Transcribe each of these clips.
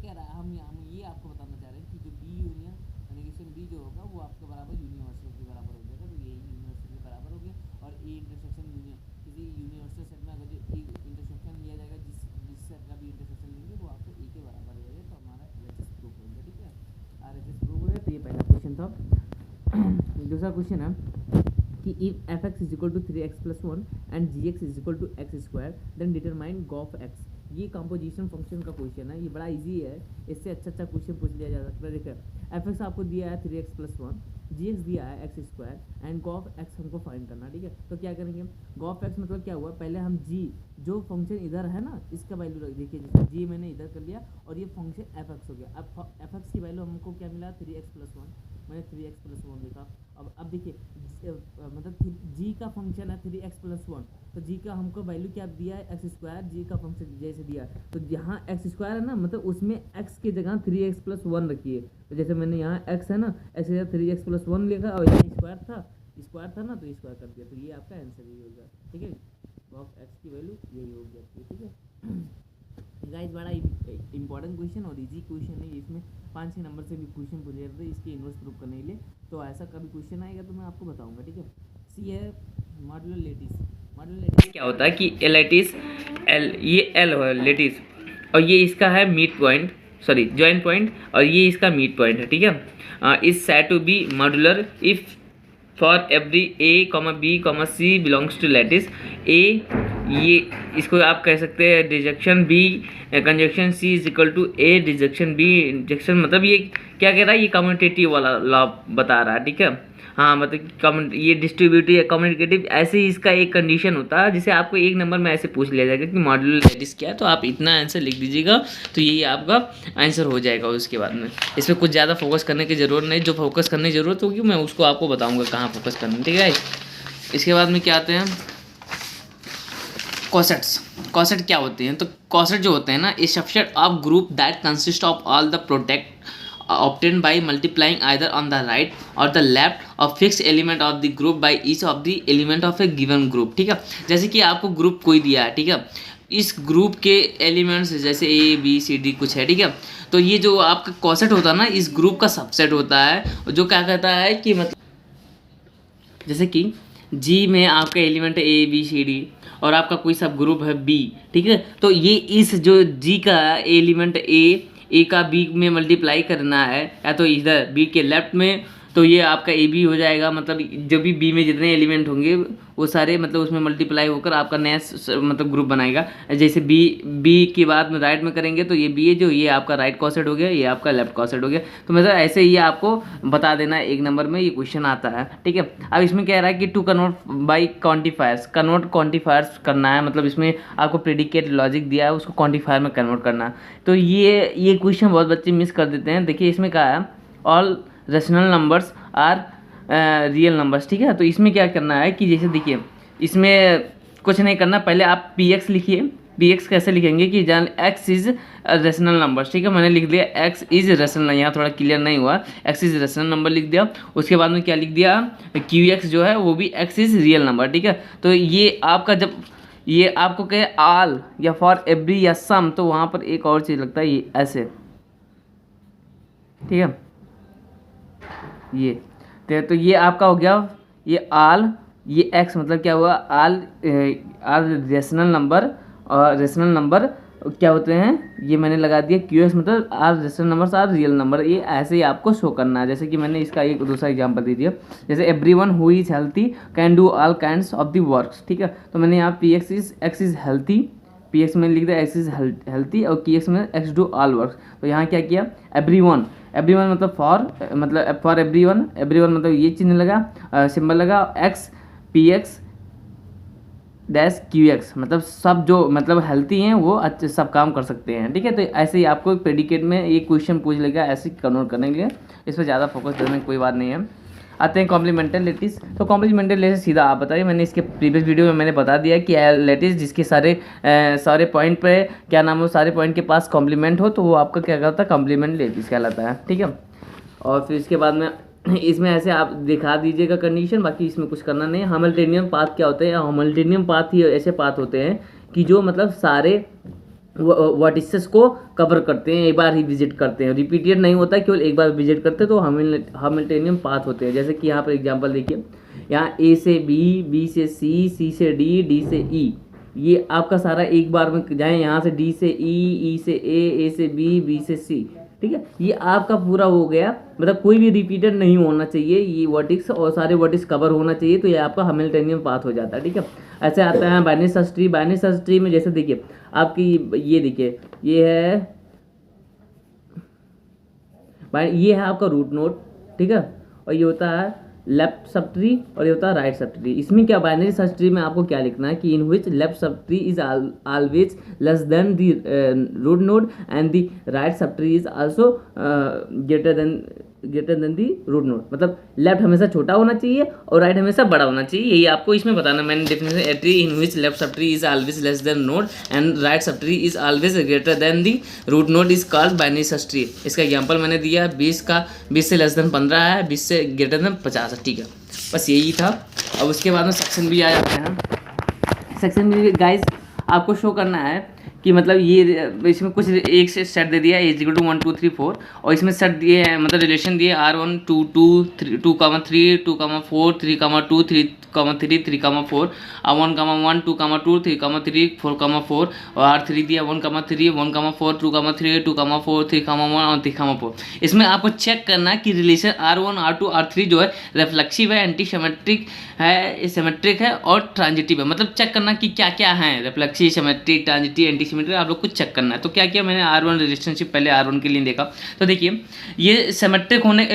कह रहा है, हम ये आपको बताना चाह रहे हैं कि जो बी यूनियन नेगेशन बी जो होगा वो आपके बराबर यूनिवर्सल के बराबर हो जाएगा। तो यही यूनिवर्सल के बराबर हो गया। और ए इंटरसेक्शन यूनियन किसी यूनिवर्सल सेट में अगर जो ए इंटरसेक्शन लिया जाएगा, जिस सेट का भी इंटरसेक्शन लेंगे वो आपको ए के बराबर हो जाएगा। तो हमारा एलएचएस प्रूफ हो गया। ठीक है, आरएचएस प्रूफ हो गया। तो ये पहला क्वेश्चन था। दूसरा क्वेश्चन है कि if f x is equal to 3x+1 and g x is equal to x square then determine g of x. ये कंपोजिशन फंक्शन का क्वेश्चन है। ये बड़ा इजी है, इससे अच्छा क्वेश्चन पूछ लिया जा सकता है। देखिए एफ एक्स आपको दिया है 3x+1, जी एक्स दिया है x square and g of x हमको फाइंड करना। ठीक है, तो क्या करेंगे, गॉफ एक्स मतलब क्या हुआ, पहले हम जी जो फंक्शन इधर है ना इसका वैल्यू रख, देखिए जैसे जी मैंने इधर कर लिया और ये फंक्शन एफ एक्स हो गया। अब एफ एक्स की वैल्यू हमको क्या मिला, 3x+1, मैंने 3x+1 लिखा। अब देखिए मतलब जी का फंक्शन है 3x+1, तो जी का हमको वैल्यू क्या दिया है, एक्स स्क्वायर। जी का फंक्शन जैसे दिया है तो यहाँ एक्स स्क्वायर है ना, मतलब उसमें एक्स की जगह 3x+1 रखिए। तो जैसे मैंने यहाँ एक्स है ना, एक्स 3x+1 लिखा और यहाँ स्क्वायर था ना, तो स्क्वायर कर दिया। तो ये आपका आंसर यही होगा। ठीक है, ऑफ एक्स की वैल्यू यही हो जाती है। ठीक है गाइस, बड़ा इंपॉर्टेंट क्वेश्चन और इजी क्वेश्चन है। इसमें 5-6 नंबर से भी क्वेश्चन पूछे जाते हैं इसके इन्वर्स प्रूफ करने के लिए। तो ऐसा कभी क्वेश्चन आएगा तो मैं आपको बताऊंगा। ठीक है, सी है मॉड्यूलर लेटिस। मॉड्यूलर लेटिस क्या होता है कि लेटिस एल, ये एल है लेटिस और ये इसका है mid point, sorry joint point, और ये इसका मिड पॉइंट है। ठीक है, is said to be modular if for every a comma b comma c belongs to lattice a. ये इसको आप कह सकते हैं disjunction b conjunction c is equal to a disjunction b injection. मतलब ये क्या कह रहा है, ये कम्यूटेटिव वाला लॉ बता रहा है। ठीक है, हाँ मतलब ये डिस्ट्रीब्यूटिव कम्युनिकेटिव ऐसे ही इसका एक कंडीशन होता है जिसे आपको एक नंबर में ऐसे पूछ लिया जाएगा कि मॉड्यूलर लेटिस क्या है। तो आप इतना आंसर लिख दीजिएगा तो यही आपका आंसर हो जाएगा। उसके बाद में इस पर कुछ ज़्यादा फोकस करने की ज़रूरत नहीं, जो फोकस करने की ज़रूरत होगी मैं उसको आपको बताऊँगा कहाँ फोकस करना। ठीक है, इसके बाद में क्या आते हैं कॉसेट्स। कॉसेट क्या होते हैं, तो कॉसेट जो होते हैं ना, is subset of group that consist of all the product obtained by multiplying either on the right or the left of fixed element of the group by each of the element of a given group। ठीक है, जैसे कि आपको group कोई दिया है, ठीक है, इस ग्रुप के एलिमेंट्स जैसे ए बी सी डी कुछ है। ठीक है, तो ये जो आपका कॉसेट होता है ना, इस ग्रुप का सबसेट होता है जो क्या कहता है कि मतलब जैसे कि जी में आपका एलिमेंट है ए बी सी डी और आपका कोई सब ग्रुप है बी। ठीक है, तो ये इस जो जी का एलिमेंट ए का बी में मल्टीप्लाई करना है या तो इधर बी के लेफ्ट में, तो ये आपका ए बी हो जाएगा। मतलब जब भी बी में जितने एलिमेंट होंगे वो सारे मतलब उसमें मल्टीप्लाई होकर आपका नया मतलब ग्रुप बनाएगा। जैसे बी की बात में राइट में करेंगे तो ये बी है जो ये आपका राइट कॉसेट हो गया, ये आपका लेफ्ट कॉसेट हो गया। तो मतलब ऐसे ही आपको बता देना है, एक नंबर में ये क्वेश्चन आता है। ठीक है, अब इसमें कह रहा है कि to convert by quantifiers, convert quantifiers करना है। मतलब इसमें आपको प्रेडिकेट लॉजिक दिया है, उसको क्वान्टिफायर में कन्वर्ट करना है। तो ये क्वेश्चन बहुत बच्चे मिस कर देते हैं। देखिए इसमें कहा है all rational numbers are real numbers. ठीक है, तो इसमें क्या करना है कि जैसे देखिए इसमें कुछ नहीं करना, पहले आप पी एक्स लिखिए। पी एक्स कैसे लिखेंगे कि जान एक्स इज रेशनल नंबर्स। ठीक है, मैंने लिख दिया एक्स इज रेशनल, यहाँ थोड़ा क्लियर नहीं हुआ, एक्स इज रेशनल नंबर लिख दिया। उसके बाद में क्या लिख दिया, क्यू एक्स जो है वो भी एक्स इज रियल नंबर। ठीक है, तो ये आपका जब ये आपको कहे आल या फॉर एवरी या सम, तो वहाँ पर एक और चीज़ लगता है ये ऐसे। ठीक है, ये तो ये आपका हो गया ये आल, ये एक्स मतलब क्या हुआ आल रेशनल नंबर, और रेशनल नंबर क्या होते हैं ये मैंने लगा दिया क्यू एक्स मतलब are rational numbers are real number. ये ऐसे ही आपको शो करना है। जैसे कि मैंने इसका एक दूसरा एग्जांपल दे दिया, जैसे everyone who is healthy can do all kinds of the works. ठीक है, तो मैंने यहाँ P x is healthy, P x में लिख दिया एक्स इज हेल्थी और की एक्स में एक्स डू ऑल वर्क। तो यहाँ क्या किया एवरीवन मतलब फॉर एवरीवन मतलब ये चिन्ह लगा सिंबल लगा x P x dash Q x मतलब सब जो मतलब हेल्थी हैं वो अच्छे सब काम कर सकते हैं। ठीक है, तो ऐसे ही आपको प्रेडिकेट में ये क्वेश्चन पूछ लेगा ऐसे कन्वर्ट करने के लिए, इस पर ज़्यादा फोकस देने की कोई बात नहीं है। आते हैं कॉम्प्लीमेंटल लेटिस। तो कॉम्प्लीमेंटल लेटिस सीधा आप बताइए, मैंने इसके प्रीवियस वीडियो में मैंने बता दिया कि लेटिस जिसके सारे पॉइंट पे क्या नाम हो, सारे पॉइंट के पास कॉम्प्लीमेंट हो तो वो आपका क्या कहता है कॉम्प्लीमेंट लेटिस कहलाता है। ठीक है, और फिर इसके बाद में इसमें ऐसे आप दिखा दीजिएगा कंडीशन, बाकी इसमें कुछ करना नहीं है। हैमिल्टनियन पाथ क्या होते हैं, हैमिल्टनियन पाथ ही ऐसे पाथ होते हैं कि जो मतलब सारे वर्टिसेस को कवर करते हैं, एक बार ही विजिट करते हैं, रिपीटेड नहीं होता, केवल एक बार विजिट करते हैं तो हैमिल्टनियन पाथ होते हैं। जैसे कि यहाँ पर एग्जांपल देखिए, यहाँ ए से बी, बी से सी, सी से डी, डी से ई, ये आपका सारा एक बार में जाए, यहाँ से डी से ई, ई से ए से बी से सी, ठीक है, ये आपका पूरा हो गया। मतलब कोई भी रिपीटेड नहीं होना चाहिए, ये वर्टिक्स और सारे वर्टिक्स कवर होना चाहिए, तो ये आपका हैमिल्टनियन पाथ हो जाता है, ठीक है। ऐसे आता है binary search tree. Binary search tree में जैसे देखिए आपकी ये देखिए, ये है आपका रूट नोड, ठीक है, और ये होता है लेफ्ट सब ट्री और ये होता है राइट सब ट्री। इसमें क्या बाइनरी सर्च ट्री में आपको क्या लिखना है कि in which left sub tree is always less than the root node and the right sub tree is also greater than the root node. मतलब लेफ्ट हमेशा छोटा होना चाहिए और राइट हमेशा बड़ा होना चाहिए, यही आपको इसमें बताना। मैंने definition, a tree in which left sub tree is always less than node and right sub tree is always greater than the root node is called binary search tree. इसका एग्जांपल मैंने दिया 20 से लेस देन 15 है, 20 से greater than 50 है, ठीक है, बस यही था। अब उसके बाद में सेक्शन भी आ जाते हैं। सेक्शन भी गाइस आपको शो करना है कि मतलब ये इसमें कुछ एक से सेट दे दिया इज इक्वल टू 1 2 3 4 और इसमें सेट दिए हैं, मतलब रिलेशन दिए R1 2 2 3 2 3 2 4 3 2 3 3 3 4 1 1 2 2 3 3 4 4 और R3 दिया 1 3 1 4 2 3 2 4 3 1 और 3 4। इसमें आपको चेक करना है कि रिलेशन R1 R2 R3 जो है रिफ्लेक्सिव है, एंटी सिमेट्रिक है, सिमेट्रिक है और ट्रांजिटिव है। मतलब चेक करना कि क्या क्या है, reflexive, symmetric, transitive, anti symmetric, आप लोग को चेक करना है। तो क्या किया मैंने R1 रिलेशनशिप पहले R1 के लिए देखा, तो देखिए ये सिमेट्रिक होने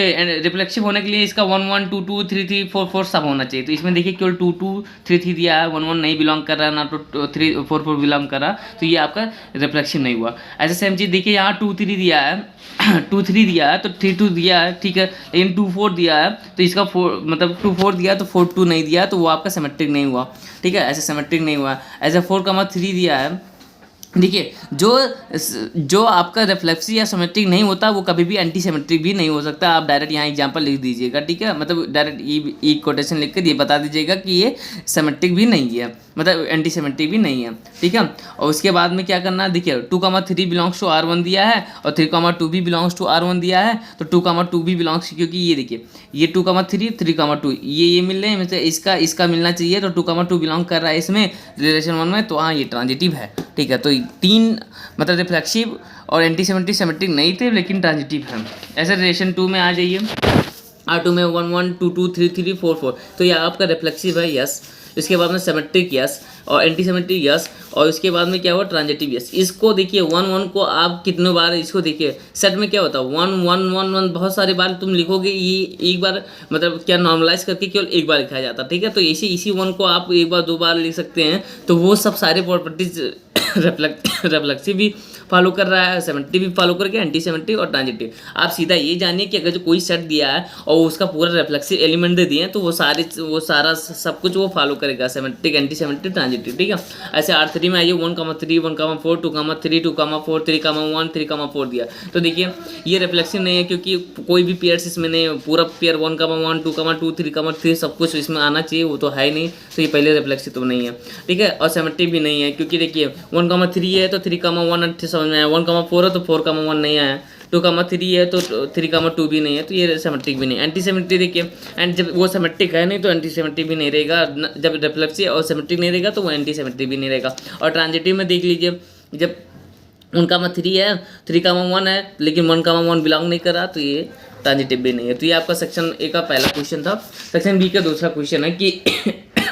रिफ्लेक्सिव होने के लिए इसका 1 1 2 2 3 3 4 4 सब होना चाहिए। तो इसमें देखिए केवल 2 2 3 3 दिया है, 1 1 नहीं बिलोंग कर रहा, ना तो 3 4 4 बिलोंग कर रहा, तो ये आपका रिफ्लेक्सिव नहीं हुआ। ऐसे सेम चीज़ देखिए यहाँ 2 3 दिया है 2 3 दिया है तो 3 2 दिया है, ठीक है, लेकिन 2 4 दिया है तो इसका 4 मतलब 2 4 दिया तो 4 2 नहीं दिया, तो वो आपका सिमेट्रिक नहीं हुआ, ठीक है, ऐसे सिमेट्रिक नहीं हुआ। ऐसे 4 3 दिया है, देखिए जो आपका रिफ्लेक्सिव या सिमेट्रिक नहीं होता वो कभी भी एंटी सिमेट्रिक भी नहीं हो सकता। आप डायरेक्ट यहाँ एग्जांपल लिख दीजिएगा, ठीक है, मतलब डायरेक्ट ई कोटेशन लिख कर ये बता दीजिएगा कि ये सिमेट्रिक भी नहीं है, मतलब एंटी सिमेट्रिक भी नहीं है, ठीक है। और उसके बाद में क्या करना है, देखिए 2 3 बिलोंग्स टू R1 दिया है और 3 2 भी बिलोंग्स टू R1 दिया है, तो 2 2 भी बिलोंग्स, क्योंकि ये देखिए ये 2 3 3 2 ये मिल रहे हैं, मतलब इसका मिलना चाहिए, तो 2 2 बिलोंग कर रहा है इसमें रिलेशन 1 में, तो हाँ ये ट्रांजिटिव है, ठीक है। तो 3 मतलब रिफ्लेक्सिव और एंटी सिमेट्रिक नहीं थे लेकिन ट्रांजिटिव है। ऐसे रिलेशन 2 में आ जाइए, R2 में 1 1 2 2 3 3 4 4, तो यह आपका रिफ्लेक्सिव है, यस। इसके बाद में सिमेट्रिक, यस, और एंटी सिमेट्रिक, यस, और उसके बाद में क्या हुआ, ट्रांजिटिव, यस। इसको देखिए 1 1 को आप कितने बार इसको देखिए सेट में क्या होता है 1 1 1 1 बहुत सारे बार तुम लिखोगे, ये एक बार मतलब क्या नॉर्मलाइज करके केवल एक बार लिखा जाता है, ठीक है। तो इसी 1 को आप एक बार 2 बार लिख सकते हैं, तो वो सब सारे प्रॉपर्टीज रिफ्लेक्सिव भी फॉलो कर रहा है, सिमेट्रिक भी फॉलो करके, एंटी सिमेट्रिक और ट्रांजिटिव। आप सीधा ये जानिए कि अगर जो कोई सेट दिया है और उसका पूरा रिफ्लेक्सिव एलिमेंट दे दिए हैं तो वो सारा सब कुछ वो फॉलो करेगा, सिमेट्रिक, एंटी सिमेट्रिक, ट्रांजिटिव, ठीक है। ऐसे R3 में आइए 1 3 1 4 2 3 2 4 3 1 3 4 दिया, तो देखिए ये रिफ्लेक्सिव नहीं है क्योंकि कोई भी पेयर्स इसमें नहीं, पूरा पेयर 1 1 2 2 3 3 सब कुछ इसमें आना चाहिए, वो तो है ही नहीं, तो ये पहले रिफ्लेक्सिव तो नहीं है, ठीक है। और सिमेट्रिक भी नहीं है क्योंकि देखिए 1 3 है तो 3 1 समझ में आया, 1 4 है तो 4 1 नहीं आया, 2 3 है तो 3 2 भी नहीं है, तो ये सिमेट्रिक भी नहीं है। एंटी सिमेट्रिक देखिए, एंड जब वो सिमेट्रिक है नहीं तो एंटी सिमेट्रिक भी नहीं रहेगा, जब रिफ्लेक्सिव और सिमेट्रिक नहीं रहेगा तो वो एंटी सिमेट्रिक भी नहीं रहेगा। और ट्रांजिटिव में देख लीजिए, जब 1 3 है, 3 1 है, लेकिन 1 1 बिलोंग नहीं कर रहा, तो ये ट्रांजिटिव भी नहीं है। तो ये आपका सेक्शन ए का पहला क्वेश्चन था। सेक्शन बी का दूसरा क्वेश्चन है कि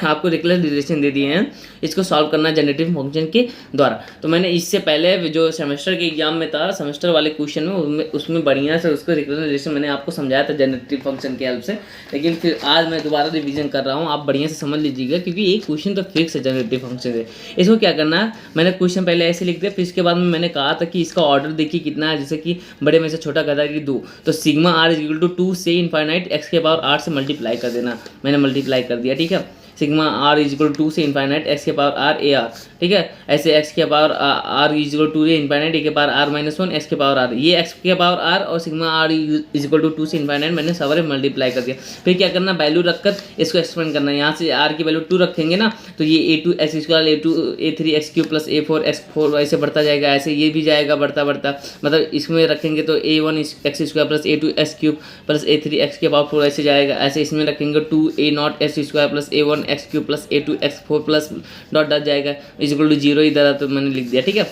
आपको रिकलेस रिलेशन दे दिए हैं, इसको सॉल्व करना जनरेटिव फंक्शन के द्वारा। तो मैंने इससे पहले जो सेमेस्टर के एग्जाम में था, सेमेस्टर वाले क्वेश्चन में उसमें बढ़िया से उसको रिकलेस रिलेशन मैंने आपको समझाया था जनरेटिव फंक्शन की हेल्प से, लेकिन फिर आज मैं दोबारा रिवीजन कर रहा हूँ, आप बढ़िया से समझ लीजिएगा क्योंकि एक क्वेश्चन तो फिक्स है जनरेटिव फंक्शन से। इसको क्या करना है, मैंने क्वेश्चन पहले ऐसे लिख दिया, फिर इसके बाद में मैंने कहा था कि इसका ऑर्डर देखिए कितना है, जैसे कि बड़े में से छोटा कहता है कि 2, तो सिग्मा R = 2 से इनफाइनाइट x के पावर 8 से मल्टीप्लाई कर देना, मैंने मल्टीप्लाई कर दिया, ठीक है। सिग्मा आर इज इक्वल 2 से इन्फाइनाइट एक्स के पावर आर ए आर, ठीक है। ऐसे एक्स के पावर आर इज इक्वल 2 से इन्फाइनाइट ए के पावर आर माइनस 1 एक्स के पावर आर, ये एक्स के पावर आर और sigma r is equal to 2 से इन्फाइनाइट मैंने सवारे मल्टीप्लाई कर दिया। फिर क्या करना, वैल्यू रखकर इसको एक्सपेंड करना। यहाँ से आर की वैल्यू 2 रखेंगे ना, तो ये a2 x square a2 a3 x cube plus a4 x 4 ऐसे बढ़ता जाएगा, ऐसे ये भी जाएगा बढ़ता बढ़ता, मतलब इसमें रखेंगे तो a1 x square plus a2 x cube plus a3 x के पावर 4 ऐसे जाएगा, ऐसे इसमें रखेंगे 2a0 x square plus a1 x cube plus a2 x 4 plus dot dot जाएगा इज इक्वल टू 0, इधर तो मैंने लिख दिया, ठीक है।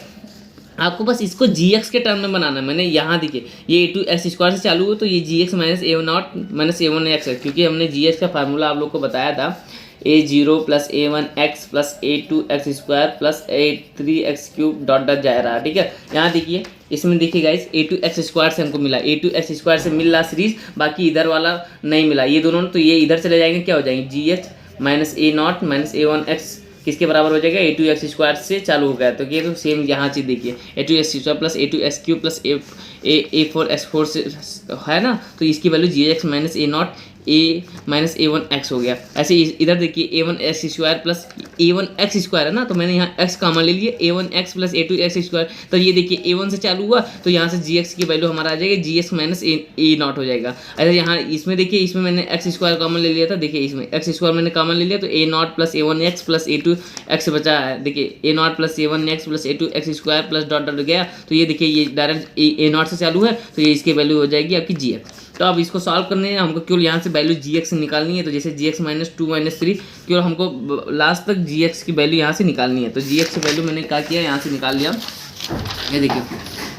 आपको बस इसको gx के टर्म में बनाना है। मैंने यहाँ देखिए ये a2 एक्स स्क्वायर से चालू हो तो ये gx minus a0 minus a1 x है, क्योंकि हमने gx का फार्मूला आप लोग को बताया था a0 plus a1 x plus a2 x square plus a3 x cube dot dot जा रहा है, ठीक है। यहाँ देखिए इसमें देखिए गाइस a2 एक्स स्क्वायर से हमको मिला, a2 एक्स स्क्वायर से मिल रहा सीरीज, बाकी इधर वाला नहीं मिला, ये दोनों तो ये इधर चले जाएंगे, क्या हो जाएंगे gx minus a0 minus a1 x किसके बराबर हो जाएगा, a2 एक्स स्क्वायर से चालू हो गया, तो ये तो सेम यहाँ चीज़ देखिए a2 x square plus a2 x cube plus a4 x 4 से है ना, तो इसकी value gx minus a0 a minus a1 x हो गया। ऐसे इधर देखिए a1 x square plus a1 x square है ना, तो मैंने यहाँ x कॉमन ले लिया, a1 x plus a2 x square, तो ये देखिए a1 से चालू हुआ तो यहाँ से gx की वैल्यू हमारा आ जाएगा gx माइनस a0 हो जाएगा। ऐसे यहाँ इसमें देखिए इसमें मैंने एक्स स्क्वायर कॉमन ले लिया था, देखिए इसमें एक्स स्क्वायर मैंने कॉमन ले लिया तो a0 plus a1 x plus a2 x बचा है, देखिए a0 plus a1 x plus a2 x square plus dot dot गया, तो ये देखिए ये डायरेक्ट a0 से चालू है तो ये इसकी वैल्यू हो जाएगी आपकी gx। तो अब इसको सॉल्व करने हैं हमको, केवल यहाँ से वैल्यू gx निकालनी है, तो जैसे gx माइनस 2 माइनस 3 केवल हमको लास्ट तक gx की वैल्यू यहाँ से निकालनी है, तो gx की वैल्यू मैंने क्या किया यहाँ से निकाल लिया, ये देखिए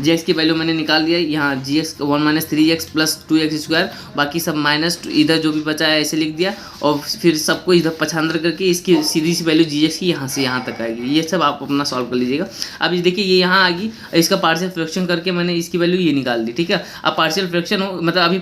gx की वैल्यू मैंने निकाल दिया, यहाँ gx 1 minus 3x plus 2x square, बाकी सब माइनस इधर जो भी बचा है ऐसे लिख दिया, और फिर सबको इधर पछांदर करके इसकी सीधी सी वैल्यू gx की यहाँ से यहाँ तक आएगी। ये सब आप अपना सॉल्व कर लीजिएगा। अब ये देखिए ये यहाँ आ गई, इसका पार्शियल फ्रैक्शन करके मैंने इसकी वैल्यू ये निकाल दी, ठीक है। अब पार्शियल फ्रैक्शन हो मतलब अभी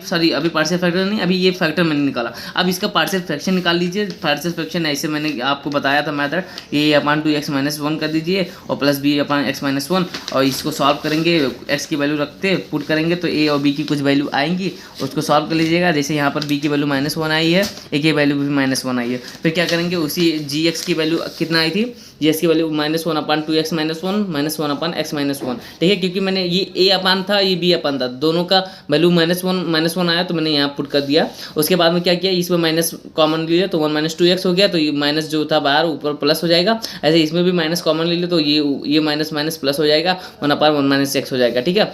पार्शियल फैक्टर नहीं, अभी ये फैक्टर मैंने निकाला, अब इसका पार्शियल फ्रैक्शन निकाल लीजिए। पार्शियल फ्रैक्शन ऐसे मैंने आपको बताया था मेथड, ये अपान 2x माइनस 1 कर दीजिए और प्लस b अपान x माइनस 1, और इसको सॉल्व करेंगे, x की वैल्यू रखते पुट करेंगे तो a और b की कुछ वैल्यू आएंगी, उसको सॉल्व कर लीजिएगा। जैसे यहाँ पर b की वैल्यू माइनस 1 आई है, a की वैल्यू भी माइनस 1 आई है, फिर क्या करेंगे उसी gx की वैल्यू कितना आई थी, gx की वैल्यू माइनस 1 अपान 2x माइनस 1 माइनस 1 अपान x माइनस 1, ठीक है। क्योंकि मैंने ये a अपान था ये b अपान था, दोनों का वैल्यू माइनस 1 आया तो मैंने यहाँ पुट कर दिया। उसके बाद में क्या किया, इसमें माइनस कॉमन ले लिया तो 1 माइनस 2x हो गया, तो ये माइनस जो था बाहर ऊपर प्लस हो जाएगा। ऐसे इसमें भी माइनस कॉमन ले लिया तो ये माइनस माइनस प्लस हो जाएगा, 1 अपान 1 माइनस x हो जाएगा, ठीक है।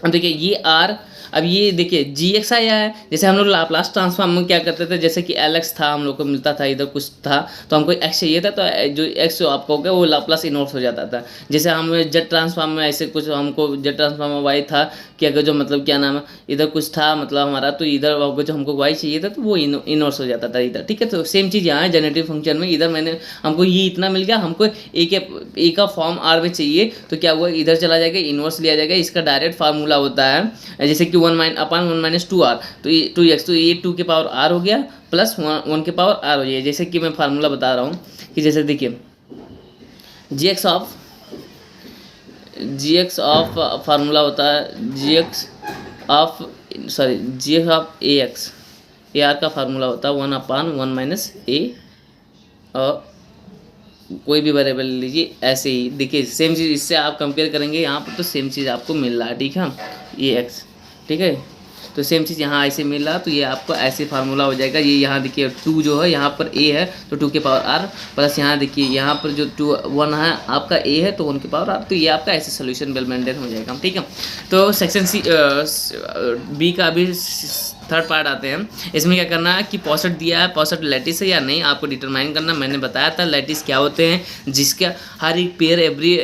अब देखिए ये r, अब ये देखिए gx आया है, जैसे हम लोग लाप्लास ट्रांसफॉर्म में क्या करते थे, जैसे कि lx था हम लोग को मिलता था, इधर कुछ था तो हमको x चाहिए था, तो जो x जो आपको हो गया वो लाप्लास इनवर्स हो जाता था। जैसे हम जेड ट्रांसफॉर्म में ऐसे कुछ हमको जेड ट्रांसफॉर्म में y था कि अगर जो मतलब क्या नाम है इधर कुछ था मतलब हमारा, तो इधर अगर जो हमको y चाहिए था तो वो इनवर्स हो जाता था इधर, ठीक है। तो सेम चीज़ यहाँ है जेनेरेटिव फंक्शन में, इधर मैंने हमको ये इतना मिल गया, हमको ए का फॉर्म r में चाहिए तो क्या हुआ इधर चला जाएगा, इनवर्स लिया जाएगा। इसका डायरेक्ट फार्मूला होता है जैसे कि 1 अपान 1 माइनस 2r, तो ये 2x, तो ये 2 के पावर r हो गया प्लस 1 के पावर r हो जाए। जैसे कि मैं फार्मूला बता रहा हूँ कि जैसे देखिए gx ऑफ फार्मूला होता है gx ऑफ ax, ar का फार्मूला होता है 1 अपान 1 माइनस a, और कोई भी वेरिएबल लीजिए। ऐसे ही देखिए सेम चीज़ इससे आप कंपेयर करेंगे यहाँ पर तो सेम चीज़ आपको मिल रहा है, ठीक है, ये x, ठीक है। तो सेम चीज़ यहाँ ऐसे मिल रहा, तो ये आपको ऐसे फार्मूला हो जाएगा। ये यहाँ देखिए 2 जो है यहाँ पर a है तो 2 के पावर r, प्लस यहाँ देखिए यहाँ पर जो 1 है आपका a है तो 1 के पावर r, तो ये आपका ऐसे सोल्यूशन वेल मेंटेन हो जाएगा, ठीक है। तो सेक्शन बी का भी थर्ड पार्ट आते हैं। इसमें क्या करना है कि पॉसेट दिया है, पॉसेट लैटिस है या नहीं आपको डिटरमाइन करना। मैंने बताया था लैटिस क्या होते हैं, जिसका हर एक पेयर एवरी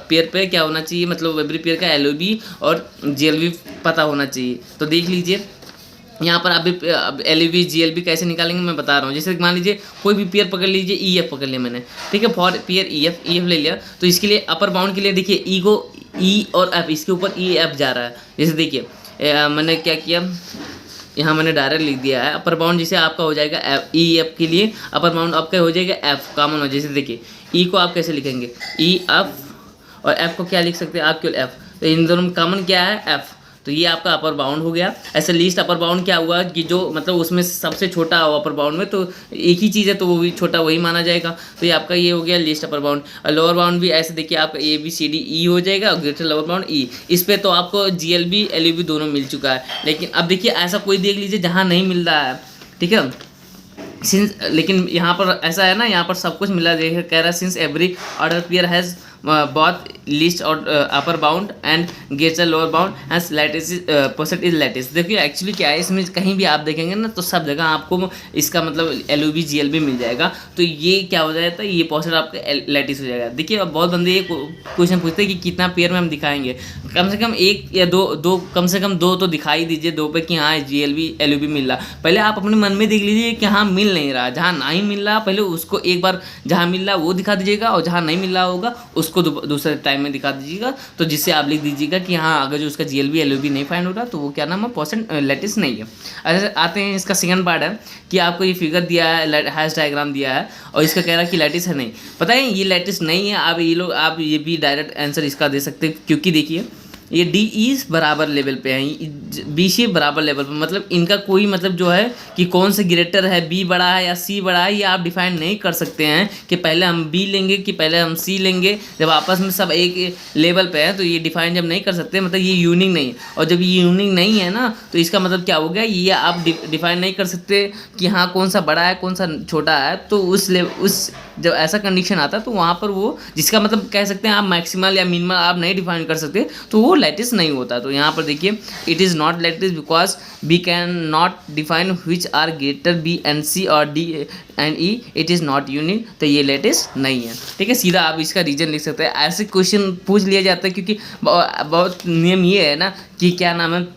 पेयर पे क्या होना चाहिए, मतलब एवरी पेयर का LOB और GLB पता होना चाहिए। तो देख लीजिए यहाँ पर अभी LOB GLB कैसे निकालेंगे मैं बता रहा हूँ। जैसे मान लीजिए कोई भी पेयर पकड़ लीजिए, EF पकड़ लिया मैंने, ठीक है, फॉर पेयर EF ले लिया, तो इसके लिए अपर बाउंड के लिए देखिए E को E और F, इसके ऊपर EF जा रहा है। जैसे देखिए मैंने क्या किया, यहाँ मैंने डायरेक्ट लिख दिया है अपर बाउंड, जैसे आपका हो जाएगा EF के लिए अपर बाउंड आपका हो जाएगा F कॉमन हो। जैसे देखिए E को आप कैसे लिखेंगे EF, और F को क्या लिख सकते हैं आप केवल F, तो इन दोनों में कॉमन क्या है F, तो ये आपका अपर बाउंड हो गया। ऐसे लीस्ट अपर बाउंड क्या हुआ कि जो मतलब उसमें सबसे छोटा हो अपर बाउंड में, तो एक ही चीज़ है तो वो भी छोटा वही माना जाएगा। तो ये आपका ये हो गया लीस्ट अपर बाउंड। और लोअर बाउंड भी ऐसे देखिए आपका ABCDE हो जाएगा और ग्रेटर लोअर बाउंड E। इस पे तो आपको GLB LUB दोनों मिल चुका है। लेकिन अब देखिए ऐसा कोई देख लीजिए जहाँ नहीं मिल रहा है, ठीक है। सिंस लेकिन यहाँ पर ऐसा है ना, यहाँ पर सब कुछ मिला देखिए, कह रहा है since every order pair has both least और upper bound and greater lower bound has lattice percent is lattice. देखिए एक्चुअली क्या है, इसमें कहीं भी आप देखेंगे ना तो सब जगह आपको इसका मतलब LUB GLB मिल जाएगा। तो ये क्या हो जाता है, ये परसेंट आपका लैटिस हो जाएगा। देखिए अब बहुत बंदे ये क्वेश्चन पूछते हैं कि कितना पेयर में हम दिखाएंगे, कम से कम एक या दो कम से कम दो तो दिखाई दीजिए, दो पे कि हाँ GLB LUB मिल रहा। पहले आप अपने मन में देख लीजिए कि हाँ मिल नहीं रहा, जहाँ नहीं मिल रहा पहले उसको एक बार, जहाँ मिल रहा वो दिखा दीजिएगा और जहाँ नहीं मिल रहा होगा उसको दूसरे टाइम में दिखा दीजिएगा। तो जिससे आप लिख दीजिएगा कि हाँ अगर जो उसका GLB LUB नहीं फाइंड हो रहा तो वो क्या नाम है, परसेंट लैटिस नहीं है। ऐसे आते हैं इसका सेकंड पार्ट है कि आपको ये फिगर दिया है, हैश डायग्राम दिया है और इसका कह रहा है कि लैटिस है नहीं। पता है ये लैटिस नहीं है। आप ये भी डायरेक्ट आंसर इसका दे सकते हैं, क्योंकि देखिए ये DE बराबर लेवल पे हैं, BC बराबर लेवल पे, मतलब इनका कोई मतलब जो है कि कौन से ग्रेटर है, B बड़ा है या C बड़ा है, ये आप डिफाइन नहीं कर सकते हैं कि पहले हम B लेंगे कि पहले हम C लेंगे। जब आपस में सब एक लेवल पे है तो ये डिफाइन जब नहीं कर सकते, मतलब ये यूनिक नहीं है। और जब ये यूनिक नहीं है ना तो इसका मतलब क्या हो गया, ये आप डिफाइन नहीं कर सकते कि हाँ कौन सा बड़ा है कौन सा छोटा है। तो उस जब ऐसा कंडीशन आता है तो वहाँ पर वो जिसका मतलब कह सकते हैं आप मैक्सिमल या मिनिमल आप नहीं डिफाइन कर सकते, तो वो लैटिस नहीं होता। तो यहाँ पर देखिए it is not lattice because b can not define which are greater B and C और D and E, it is not unique. तो ये लैटिस नहीं है, ठीक है। सीधा आप इसका रीजन लिख सकते हैं। ऐसे क्वेश्चन पूछ लिया जाता है क्योंकि बहुत नियम ये है ना कि क्या नाम है,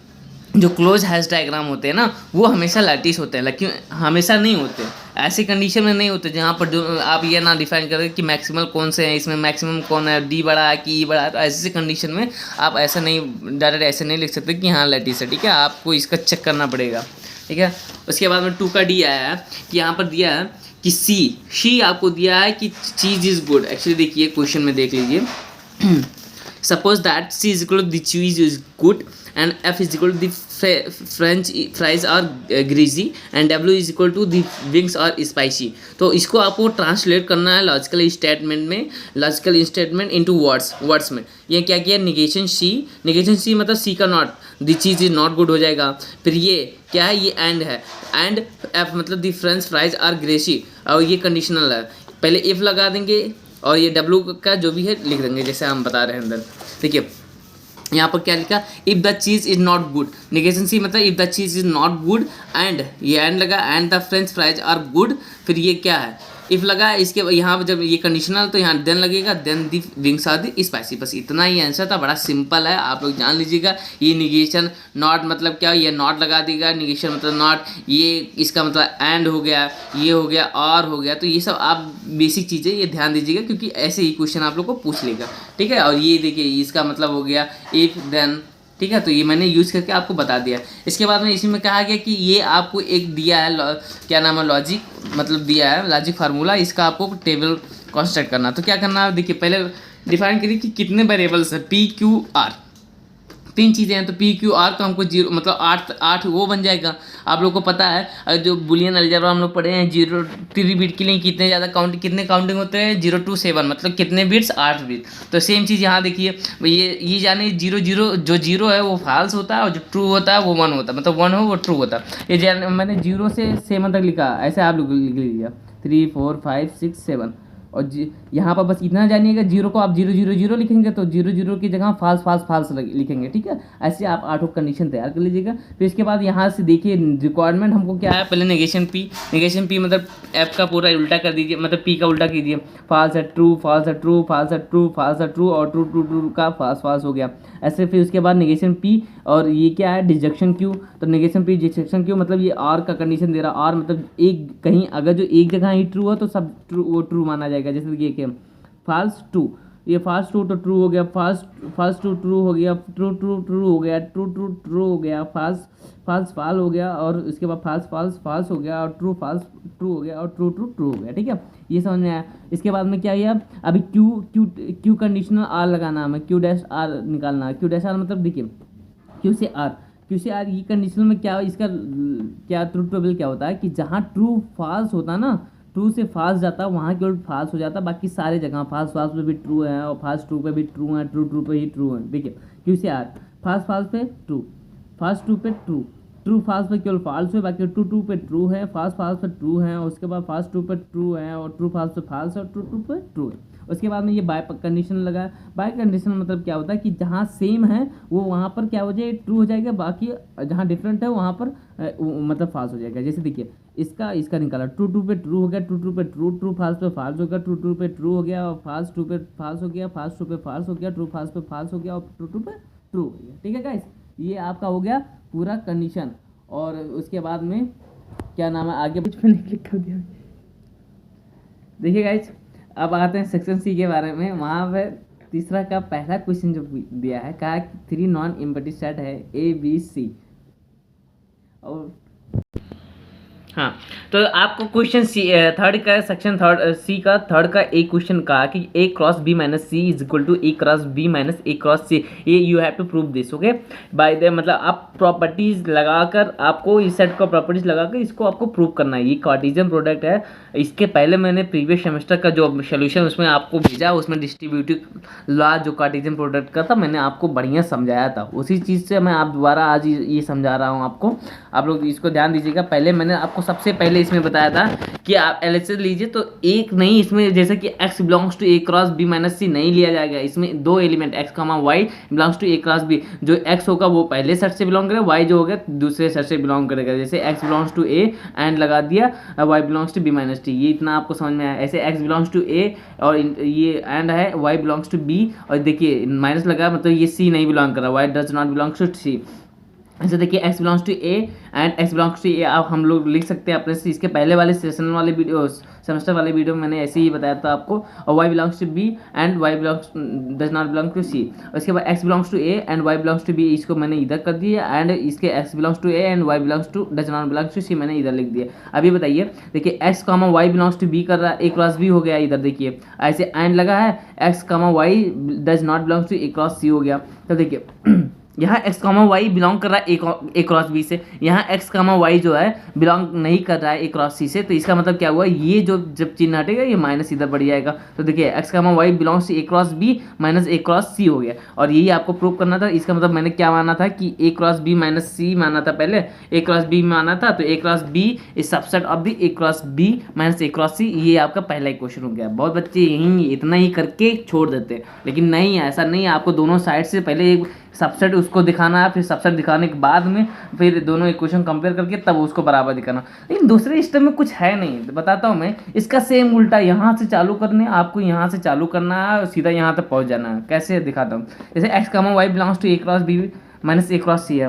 जो क्लोज हैश डायग्राम होते हैं ना वो हमेशा लैटिस होते हैं, लेकिन हमेशा नहीं होते। ऐसी कंडीशन में नहीं होते जहाँ पर जो आप ये ना डिफाइन करें कि मैक्सिमल कौन से हैं, इसमें मैक्सिमम कौन है, D बड़ा है कि E बड़ा है। तो ऐसी कंडीशन में आप ऐसा नहीं डायरेक्ट ऐसे नहीं लिख सकते कि हाँ लैटिस है, ठीक है। आपको इसका चेक करना पड़ेगा, ठीक है। उसके बाद में 2 का D आया है कि यहाँ पर दिया है कि C आपको दिया है कि चीज़ इज़ गुड। एक्चुअली देखिए क्वेश्चन में देख लीजिए, suppose that C is equal to the cheese is good and F is equal to the French fries are greasy and W is equal to the wings are spicy। तो इसको आपको translate करना है logical statement में, logical statement into words में। ये क्या किया, निगेशन C मतलब C का not, the cheese is not good हो जाएगा। फिर ये क्या है, ये एंड है, एंड F मतलब the French fries are greasy, और ये कंडीशनल है। पहले इफ़ लगा देंगे और ये W का जो भी है लिख देंगे जैसे हम बता रहे हैं अंदर। देखिए यहाँ पर क्या लिखा, if the cheese is not good, negation C मतलब if the cheese is not good and ये एंड लगा, and the French fries are good. फिर ये क्या है, इफ़ लगा है, इसके यहाँ पर जब ये कंडीशनल तो यहाँ देन लगेगा, then the wings are the spicy. बस इतना ही आंसर था, बड़ा सिंपल है, आप लोग जान लीजिएगा। ये निगेशन नॉट मतलब क्या, ये नॉट लगा देगा, निगेशन मतलब नॉट, ये इसका मतलब एंड हो गया, ये हो गया, और हो गया। तो ये सब आप बेसिक चीज़ें ये ध्यान दीजिएगा क्योंकि ऐसे ही क्वेश्चन आप लोग को पूछ लेगा, ठीक है। और ये देखिए इसका मतलब हो गया इफ़ देन, ठीक है। तो ये मैंने यूज़ करके आपको बता दिया। इसके बाद में इसी में कहा गया कि ये आपको एक दिया है क्या नाम है, लॉजिक मतलब दिया है लॉजिक फार्मूला, इसका आपको टेबल कंस्ट्रक्ट करना। तो क्या करना है, देखिए पहले डिफाइन करिए कि कितने वेरिएबल्स है, PQR 3 चीज़ें हैं। तो PQR का हमको 0 मतलब 8 वो बन जाएगा। आप लोग को पता है जो बुलियन अलजेब्रा हम लोग पढ़े हैं, 0 3 बिट के लिए कितने ज़्यादा कितने काउंटिंग होते हैं, 0 to 7 मतलब कितने बिट्स, 8 बिट। तो सेम चीज़ यहाँ देखिए, ये जाने 0 जो 0 है वो फॉल्स होता है और जो ट्रू होता है वो 1 होता है, मतलब 1 हो वो ट्रू होता है। ये जाने मैंने 0 से 7 तक लिखा, ऐसे आप लोग लिख लीजिए 3 4 5 6 7। और यहाँ पर बस इतना जानिएगा, 0 को आप 0 0 0 लिखेंगे तो 0 0 की जगह फाल्स लिखेंगे, ठीक है। ऐसे आप 8 कंडीशन तैयार कर लीजिएगा। फिर इसके बाद यहाँ से देखिए रिक्वायरमेंट हमको क्या है, पहले नेगेशन P मतलब F का पूरा उल्टा कर दीजिए, मतलब P का उल्टा कीजिए, फॉल्स है ट्रू, फॉल्स है ट्रू, फॉल्स है ट्रू, फॉल्स है ट्रू, और ट्रू ट्रू ट्रू का फॉल्स हो गया ऐसे। फिर उसके बाद नेगेशन P और ये क्या है, डिस्जंक्शन Q। तो नेगेशन P डिस्जंक्शन Q मतलब ये R का कंडीशन दे रहा, R मतलब एक कहीं अगर जो एक जगह ही ट्रू हो तो सब ट्रू, वो ट्रू माना जाएगा। जैसे कि ये फॉल्स टू, ये फॉल्स टू तो ट्रू हो गया, फॉल्स टू ट्रू हो गया, ट्रू ट्रू ट्रू हो गया, ट्रू ट्रू ट्रू हो गया, फॉल्स हो गया, और उसके बाद फॉल्स हो गया, और ट्रू हो गया, और ट्रू ट्रू ट्रू हो गया, ठीक है। ये समझ में आया। इसके बाद में क्या है, अभी क्यू कंडीशनल आर लगाना है, क्यू डैश आर निकालना है। क्यू डैश आर मतलब देखिए क्यू से आर ये कंडीशन में क्या इसका क्या ट्रू टेबल क्या होता है कि जहाँ ट्रू फॉल्स होता है ना, ट्रू से फॉल्स जाता है वहाँ केवल फॉल्स हो जाता है, बाकी सारे जगह फॉल्स पे भी ट्रू है और फॉल्स ट्रू पे भी ट्रू है, ट्रू पे ही ट्रू है। देखिए क्यू से आर फॉल्स पे ट्रू, फॉल्स ट्रू पे ट्रू, ट्रू फॉल्स पे केवल फॉल्स है, बाकी ट्रू पे ट्रू है, फॉल्स पे ट्रू है, और उसके बाद फॉल्स ट्रू पे ट्रू है और ट्रू फॉल्स पे फॉल्स है और ट्रू पे ट्रू है। उसके बाद में ये बाय कंडीशन लगा। बाय कंडीशन मतलब क्या होता है कि जहाँ सेम है वो वहाँ पर क्या हो जाएगा, ट्रू हो जाएगा, बाकी जहाँ डिफरेंट है वहाँ पर मतलब फॉल्स हो जाएगा। जैसे देखिए इसका निकाला, ट्रू पे ट्रू हो गया, ट्रू पे ट्रू, ट्रू फॉल्स पे फॉल्स हो गया, ट्रू पे ट्रू हो गया और फॉल्स ट्रू पे फॉल्स हो गया, फॉल्स ट्रू पे फॉल्स हो गया, ट्रू फॉल्स पे फॉल्स हो गया और ट्रू पे ट्रू हो गया। ठीक है गाइस, ये आपका हो गया पूरा कंडीशन। और उसके बाद में क्या नाम है, आगे कुछ मैंने क्लिक कर दिया। देखिए गाइस, अब आते हैं सेक्शन सी के बारे में। वहाँ पे तीसरा का पहला क्वेश्चन जो दिया है, कहा कि 3 नॉन एम्प्टी सेट है ए बी सी। और हाँ, तो आपको क्वेश्चन सी थर्ड का सेक्शन थर्ड सी का थर्ड का एक क्वेश्चन कहा कि a cross b minus c is equal to a cross b minus a cross c. ये you have to prove this, okay by the, मतलब आप properties लगाकर, आपको इस सेट का प्रॉपर्टीज लगाकर इसको आपको प्रूव करना है। ये कार्टेशियन प्रोडक्ट है। इसके पहले मैंने प्रीवियस सेमेस्टर का जो सोल्यूशन उसमें आपको भेजा, उसमें डिस्ट्रीब्यूटिव लॉ जो कार्टेशियन प्रोडक्ट का था मैंने आपको बढ़िया समझाया था। उसी चीज़ से मैं आप दोबारा आज ये समझा रहा हूँ आपको। आप लोग इसको ध्यान दीजिएगा। पहले मैंने आपको सबसे पहले इसमें बताया था कि आप एलएचएस लीजिए तो एक नहीं, इसमें जैसे कि x belongs to a cross b minus c नहीं लिया जाएगा। इसमें 2 element x comma y belongs to a cross b. जो x होगा वो पहले सेट से बिलोंग करेगा, y जो होगा दूसरे सेट से बिलोंग करेगा। जैसे x belongs to a and लगा दिया, y belongs to b minus t. ये इतना आपको समझ में आया। ऐसे x बिलोंग्स टू a और ये एंड है y बिलोंग्स टू b, और देखिए माइनस लगा मतलब ये c नहीं बिलोंग कर रहा, y does not belongs to c। ऐसे देखिए x belongs to a and x belongs to a आप हम लोग लिख सकते हैं अपने से। इसके पहले वाले सेशन वाले वीडियो, सेमेस्टर वाले वीडियो में मैंने ऐसे ही बताया था आपको। और y belongs to b and y belongs does not belong to c। उसके बाद x belongs to a and y belongs to b, इसको मैंने इधर कर दिया, एंड इसके x belongs to a and y belongs to does not belongs to c मैंने इधर लिख दिया। अभी बताइए, देखिए x comma y belongs to b कर रहा है, a क्रॉस b हो गया इधर। देखिए ऐसे एंड लगा है, x comma y does not belongs to a cross c हो गया। तो देखिए यहाँ x कामा वाई बिलोंग कर रहा है ए क्रॉस बी से, यहाँ x कामा वाई जो है बिलोंग नहीं कर रहा है ए क्रॉस सी से। तो इसका मतलब क्या हुआ, ये जो जब चिन्ह हटेगा ये माइनस इधर बढ़ जाएगा। तो देखिए x comma y belongs to a cross b minus a cross c हो गया। और यही आपको प्रूव करना था। इसका मतलब मैंने क्या माना था कि a cross b minus c माना था, पहले ए क्रॉस बी माना था। तो a cross b is subset of the a cross b minus a cross c. ये आपका पहला ही क्वेश्चन हो गया। बहुत बच्चे यही इतना ही करके छोड़ देते हैं, लेकिन नहीं, ऐसा नहीं है। आपको दोनों साइड से पहले एक सबसेट उसको दिखाना है, फिर सबसेट दिखाने के बाद में फिर दोनों इक्वेशन कंपेयर करके तब उसको बराबर दिखाना। लेकिन दूसरे स्टेप में कुछ है नहीं, बताता हूँ मैं। इसका सेम उल्टा यहाँ से चालू करने, आपको यहाँ से चालू करना है और सीधा यहाँ तक पहुँच जाना है। कैसे दिखाता हूँ, जैसे x comma y belongs to a cross b minus a cross c है।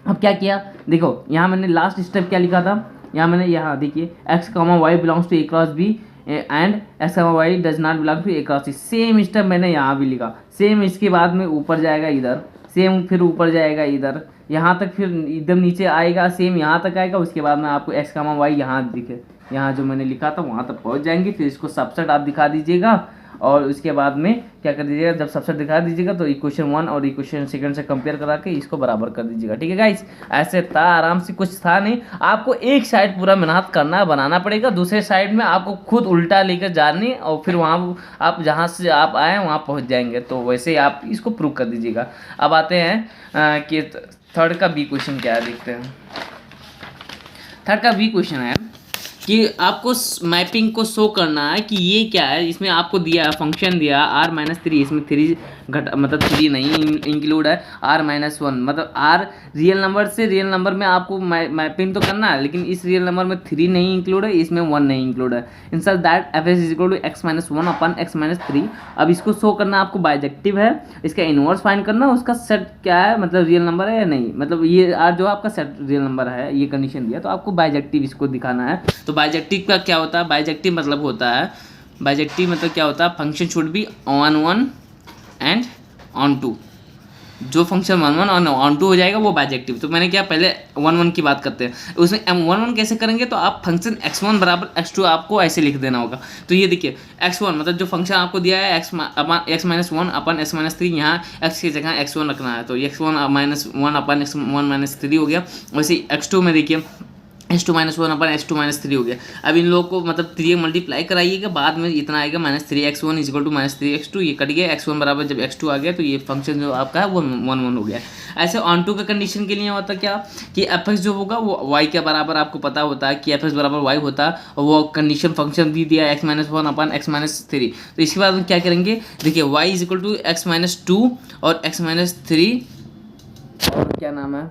अब क्या किया, देखो यहाँ मैंने लास्ट स्टेप क्या लिखा था, यहाँ मैंने यहाँ देखिए x comma y belongs to a cross b and x comma y does not belong to a cross c. Same step मैंने यहाँ भी लिखा, सेम। इसके बाद में ऊपर जाएगा इधर, सेम फिर ऊपर जाएगा इधर, यहाँ तक, फिर एकदम नीचे आएगा, सेम यहाँ तक आएगा। उसके बाद में आपको एक्स कामा वाई यहाँ दिखे, यहाँ जो मैंने लिखा था वहाँ तक पहुँच जाएंगे। फिर इसको सबसेट आप दिखा दीजिएगा और उसके बाद में क्या कर दीजिएगा, जब सबसेट दिखा दीजिएगा तो इक्वेशन 1 और इक्वेशन सेकंड से कंपेयर करा के इसको बराबर कर दीजिएगा। ठीक है गाइस, ऐसे था, आराम से, कुछ था नहीं। आपको एक साइड पूरा मेहनत करना, बनाना पड़ेगा, दूसरे साइड में आपको खुद उल्टा लेकर जानी और फिर वहाँ आप जहाँ से आप आए वहाँ पहुँच जाएंगे। तो वैसे ही आप इसको प्रूव कर दीजिएगा। अब आते हैं कि थर्ड का बी क्वेश्चन क्या है, देखते हैं। थर्ड का बी क्वेश्चन है कि आपको मैपिंग को शो करना है कि ये क्या है। इसमें आपको दिया है फंक्शन दिया r-3, इसमें 3 घट मतलब 3 नहीं इंक्लूड है, r-1 मतलब r रियल नंबर से रियल नंबर में आपको मैपिंग तो करना है, लेकिन इस रियल नंबर में 3 नहीं इंक्लूड है, इसमें 1 नहीं इंक्लूड है। In such that f is equal to x-1 upon x-3। अब इसको शो करना आपको बाइजेक्टिव है, इसका इनवर्स फाइंड करना, उसका सेट क्या है, मतलब रियल नंबर है या नहीं, मतलब ये r जो आपका सेट रियल नंबर है, ये कंडीशन दिया। तो आपको बाइजेक्टिव इसको दिखाना है। तो बाइजेक्टिव का क्या होता है, बाइजेक्टिव मतलब होता है, बाइजेक्टिव मतलब क्या होता है, function should be on 1 and on 2। जो फंक्शन 1 1 और ऑन टू हो जाएगा वो बाइजेक्टिव। तो मैंने क्या पहले 1 1 की बात करते हैं। उसमें M1 1 कैसे करेंगे, तो आप फंक्शन x1 बराबर x2 आपको ऐसे लिख देना होगा। तो ये देखिए x1 मतलब जो फंक्शन आपको दिया है x minus 1 upon x minus 3, यहाँ x की जगह x1 रखना है, तो x1 माइनस 1 अपन x1 माइनस 3 हो गया। वैसे x2 में देखिए x2 माइनस 1 अपन x2 माइनस 3 हो गया। अब इन लोगों को मतलब 3 मल्टीप्लाई कराइएगा, बाद में इतना आएगा -3x1 is equal to -3x2, ये कट गया। x1 बराबर जब x2 आ गया तो ये फंक्शन जो आपका है वो 1 1 हो गया। ऐसे ऑन टू का कंडीशन के लिए होता क्या कि f जो होगा वो y के बराबर आपको पता होता है कि f बराबर y होता है, और वो कंडीशन फंक्शन दी दिया x minus 1 upon x minus 3। तो इसके बाद हम क्या करेंगे, देखिए y is equal to x minus 2 और x माइनस 3 और क्या नाम है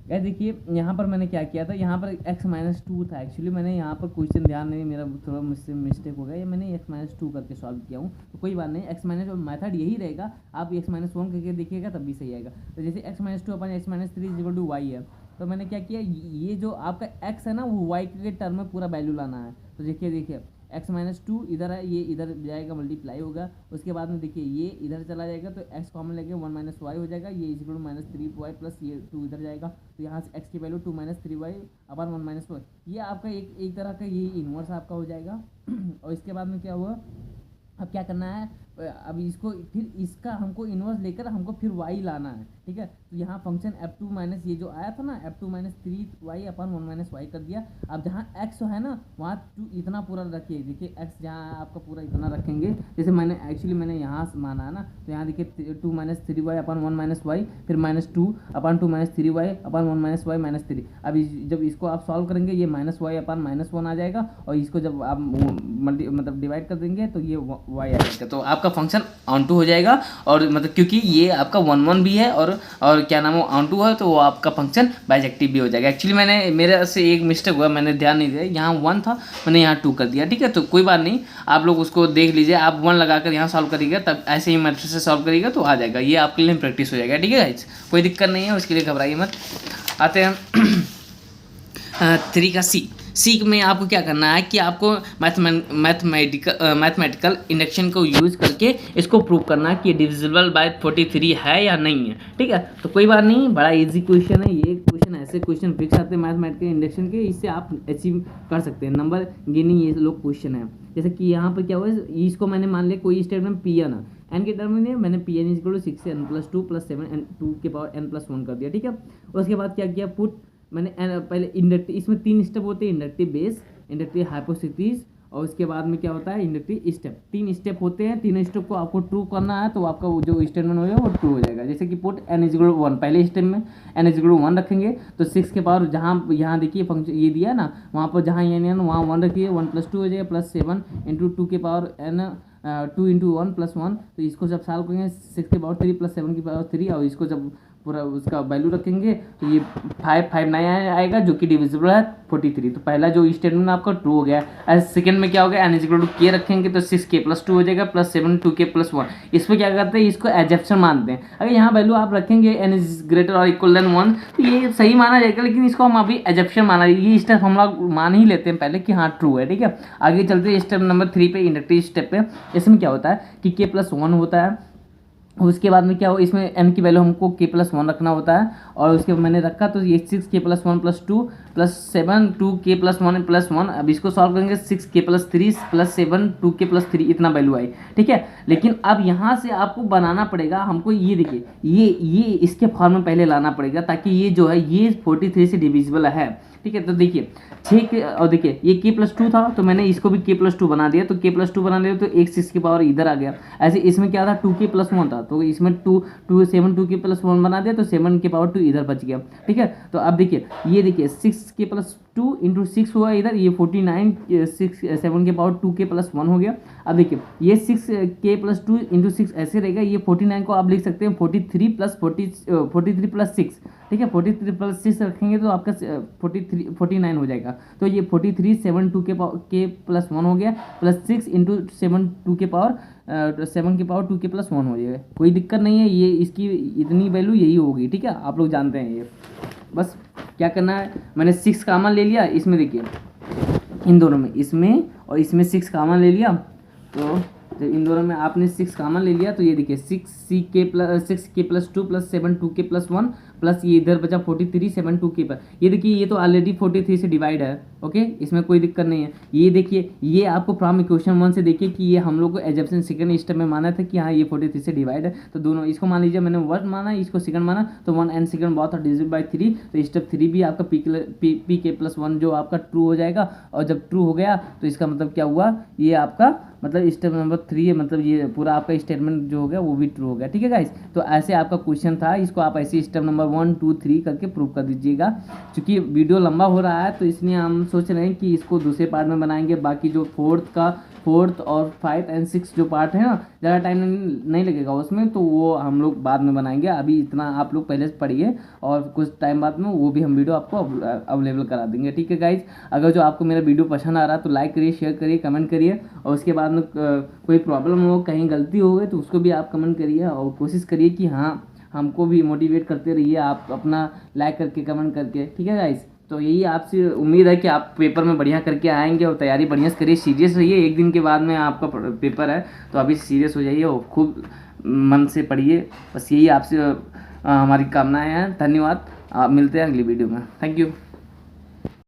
यार, देखिए यहाँ पर मैंने क्या किया था, यहाँ पर x माइनस 2 था। एक्चुअली मैंने यहाँ पर क्वेश्चन ध्यान नहीं, मेरा थोड़ा मुझसे मिस्टेक हो गया, ये मैंने x माइनस 2 करके सॉल्व किया हूँ। तो कोई बात नहीं, x माइनस मेथड यही रहेगा, आप x माइनस 1 करके देखिएगा तब भी सही आएगा। तो जैसे x minus 2 upon x minus 3 is equal to y है, तो मैंने क्या किया, ये जो आपका x है ना वो y के टर्म में पूरा वैल्यू लाना है। तो देखिए x माइनस 2 इधर है, ये इधर जाएगा मल्टीप्लाई होगा, उसके बाद में देखिए ये इधर चला जाएगा तो x कॉमन लेके 1 माइनस वाई हो जाएगा, ये equal to minus 3y plus ये 2 इधर जाएगा, तो यहाँ से x की वैल्यू 2 माइनस 3y अपन 1 माइनस वाई, ये आपका एक तरह का ये इन्वर्स आपका हो जाएगा। और इसके बाद में क्या हुआ, अब क्या करना है, अब इसको फिर इसका हमको इन्वर्स लेकर हमको फिर y लाना है, ठीक है। तो यहाँ फंक्शन f2 माइनस ये जो आया था ना f2 माइनस 3y अपन 1 माइनस वाई कर दिया। अब जहाँ x है ना वहाँ 2 इतना पूरा रखिए, देखिए x जहाँ आपका पूरा इतना रखेंगे, जैसे मैंने यहाँ माना है ना, तो यहाँ देखिए 2 माइनस 3y अपन 1 माइनस वाई, फिर -2 अपन 2 माइनस 3y अपन 1 माइनस वाई माइनस 3। अब जब इसको आप सॉल्व करेंगे ये -y अपन -1 आ जाएगा, और इसको जब आप मतलब डिवाइड कर देंगे तो ये y आ जाएगा। तो आपका फंक्शन ऑन टू हो जाएगा, और मतलब क्योंकि ये आपका 1 1 भी है और क्या नाम है ऑन टू है, तो वो आपका फंक्शन बाइजेक्टिव भी हो जाएगा। एक्चुअली मेरे से एक मिस्टेक हुआ, मैंने ध्यान नहीं दिया, यहाँ 1 था मैंने यहाँ 2 कर दिया, ठीक है। तो कोई बात नहीं, आप लोग उसको देख लीजिए, आप 1 लगाकर यहाँ सॉल्व करिएगा, तब ऐसे ही मेथड से सॉल्व करिएगा तो आ जाएगा, ये आपके लिए प्रैक्टिस हो जाएगा, ठीक है गाइस, कोई दिक्कत नहीं है, उसके लिए घबराइए मत। आते हैं 3 का सी में आपको क्या करना है कि आपको मैथमेटिकल इंडक्शन को यूज़ करके इसको प्रूव करना है कि डिविजिबल बाय 43 है या नहीं है, ठीक है। तो कोई बात नहीं, बड़ा इजी क्वेश्चन है ये क्वेश्चन, ऐसे क्वेश्चन फिक्स आते हैं मैथमेटिकल इंडक्शन के, इससे आप अचीव कर सकते हैं नंबर गेनिंग, ये लोग क्वेश्चन है। जैसे कि यहाँ पर क्या हुआ, इसको मैंने मान लिया कोई स्टेटमेंट पी एन है, एन के टर्म में मैंने P N is 6 n + 2 + 7 n 2 के पावर n + 1 कर दिया, ठीक है। उसके बाद क्या किया, पुट मैंने पहले इंडक्टिव, इसमें 3 स्टेप होते हैं, इंडक्टिव बेस, इंडक्टिव हाइपोथेसिस, और उसके बाद में क्या होता है इंडक्टिव स्टेप। 3 स्टेप होते हैं, 3 स्टेप को आपको ट्रू करना है, तो आपका जो स्टेटमेंट होगा वो ट्रू हो जाएगा। जैसे कि पुट n = 1, पहले स्टेप में n = 1 रखेंगे, तो 6 के पावर जहाँ यहाँ देखिए फंक्शन ये दिया है ना, वहाँ पर जहाँ n वहाँ 1 रखिए, 1 + 2 हो जाएगा, +7 × 2 के पावर n 2 × 1 + 1। तो इसको जब सॉल्व करेंगे 6 के पावर 3 + 7 की पावर 3, और इसको जब पूरा उसका वैल्यू रखेंगे तो ये 559 आएगा, जो कि डिविजिबल है 43। तो पहला जो स्टेटमेंट आपका ट्रू हो गया। ऐसे सेकंड में क्या हो गया, n = k रखेंगे तो 6k + 2 हो जाएगा, +7 2k + 1। इसमें क्या करते हैं, इसको एजप्शन मानते हैं। अगर यहाँ वैल्यू आप रखेंगे n > 1 तो ये सही माना जाएगा, लेकिन इसको हम अभी एजप्शन माना, ये स्टेप हम लोग मान ही लेते हैं पहले कि हाँ ट्रू है, ठीक है। आगे चलते हैं स्टेप नंबर 3 पे, इंडक्टिव स्टेप पे। इसमें क्या होता है कि k + 1 होता है, उसके बाद में क्या हो, इसमें n की वैल्यू हमको k + 1 रखना होता है, और उसके मैंने रखा तो ये 6k + 1 + 2 + 7 2k + 1 + 1। अब इसको सॉल्व करेंगे 6k + 3 + 7 2k + 3, इतना वैल्यू आई, ठीक है। लेकिन अब यहाँ से आपको बनाना पड़ेगा हमको, ये देखिए ये इसके फॉर्म में पहले लाना पड़ेगा, ताकि ये जो है ये 43 से डिविजिबल है, ठीक है। तो देखिए 6 के, और देखिए ये k + 2 था तो मैंने इसको भी k + 2 बना दिया, तो k + 2 बना दिया तो 1 6 की पावर इधर आ गया। ऐसे इसमें क्या था 2k + 1 था, तो इसमें 7 2k + 1 बना दिया, तो 7 की पावर 2 इधर बच गया, ठीक है। तो अब देखिए ये देखिए 6k + 2 × 6 हुआ इधर, ये 49 7 की पावर 2k + 1 हो गया। अब देखिए ये 6k + 2 × 6 ऐसे रहेगा, ये 49 को आप लिख सकते हैं 43 + 6, ठीक है। 43 + 6 रखेंगे तो आपका 49 हो जाएगा। तो ये 43 7 2k + 1 हो गया, +6 × 7 2k पावर 7 की पावर 2k + 1 हो जाएगा। कोई दिक्कत नहीं है, ये इसकी इतनी वैल्यू यही होगी, ठीक है, आप लोग जानते हैं ये। बस क्या करना है, मैंने 6 कॉमन ले लिया, इसमें देखिए इन दोनों में, इसमें और इसमें 6 कॉमन ले लिया, तो जब इन दोनों में आपने 6 कॉमन ले लिया तो ये देखिए 6k+2+7 2k+1 प्लस ये इधर बचा 43 7 2k पर। ये देखिए ये तो ऑलरेडी 43 से डिवाइड है, ओके, इसमें कोई दिक्कत नहीं है। ये देखिए ये आपको फ्रॉम इक्वेशन 1 से देखिए कि ये हम लोग को एजप्शन सेकंड स्टेप में माना था कि हाँ ये 43 से डिवाइड है, तो दोनों इसको मान लीजिए मैंने 1 माना, इसको सेकंड माना, तो 1 एंड सेकंड बहुत डिवाइड बाई 3, तो स्टेप 3 भी आपका pk+1 जो आपका ट्रू हो जाएगा। और जब ट्रू हो गया तो इसका मतलब क्या हुआ, ये आपका मतलब स्टेप नंबर 3 है, मतलब ये पूरा आपका स्टेटमेंट जो हो गया वो भी ट्रू हो गया। ठीक है गाइस, तो ऐसे आपका क्वेश्चन था, इसको आप ऐसे स्टेप नंबर 1 2 3 करके प्रूव कर दीजिएगा। क्योंकि वीडियो लंबा हो रहा है तो इसलिए हम सोच रहे हैं कि इसको दूसरे पार्ट में बनाएंगे, बाकी जो फोर्थ और 5 एंड 6 जो पार्ट है ना, ज़्यादा टाइम नहीं लगेगा उसमें, तो वो हम लोग बाद में बनाएंगे। अभी इतना आप लोग पहले से पढ़िए और कुछ टाइम बाद में वो भी हम वीडियो आपको अवेलेबल करा देंगे। ठीक है गाइज, अगर जो आपको मेरा वीडियो पसंद आ रहा है तो लाइक करिए, शेयर करिए, कमेंट करिए, और उसके बाद में कोई प्रॉब्लम हो, कहीं गलती हो गई तो उसको भी आप कमेंट करिए, और कोशिश करिए कि हाँ हमको भी मोटिवेट करते रहिए आप अपना लाइक करके, कमेंट करके। ठीक है गाइज, तो यही आपसे उम्मीद है कि आप पेपर में बढ़िया करके आएंगे और तैयारी बढ़िया से करिए, सीरियस रहिए। एक दिन के बाद में आपका पेपर है तो अभी सीरियस हो जाइए और खूब मन से पढ़िए। बस यही आपसे हमारी कामनाएं हैं। धन्यवाद, मिलते हैं अगली वीडियो में। Thank you.